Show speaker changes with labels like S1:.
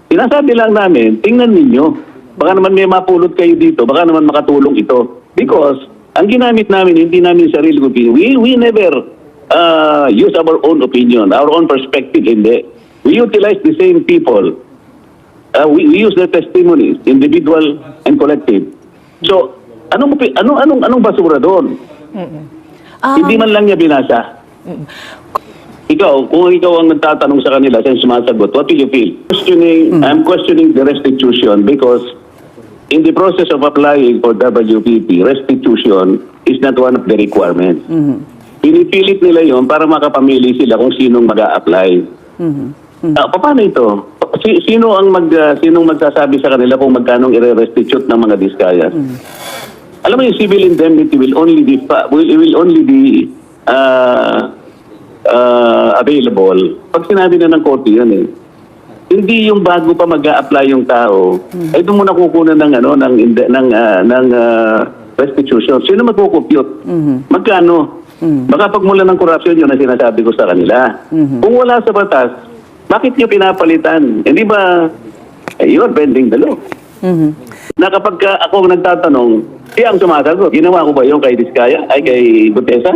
S1: Sinasabi lang namin, tingnan ninyo. Baka naman may mapulot kayo dito, baka naman makatulong ito. Because ang ginamit namin, hindi namin sarili opinion. We never use our own opinion, our own perspective, hindi. We utilize the same people. We use their testimonies, individual and collective. So, anong basura doon? Hindi man lang niya binasa. Ikaw, kung ikaw ang nagtatanong sa kanila, saan sumasagot, what do you feel? I'm questioning the restitution because in the process of applying for WPP, restitution is not one of the requirements. Pinipilit nila yon para makapamili sila kung sinong mag-a-apply. Paano ito? Sinong magsasabi sa kanila kung magkano i-restitute ng mga diskayas? Alam mo, yung civil indemnity will only be available pag sinabi na ng korte yun eh. Hindi yung bago pa mag-a-apply yung tao, ay doon muna kukunan ng restitution. Sino magkukompute? Magkano? Baka pagmula ng corruption yun ang sinasabi ko sa kanila. Kung wala sa batas, bakit nyo pinapalitan? Hindi ba you're bending the law? Na kapag ako nagtatanong, siya ang sumasagot. Ginawa ko ba yung kay Diskaya? Ay kay Gutesa?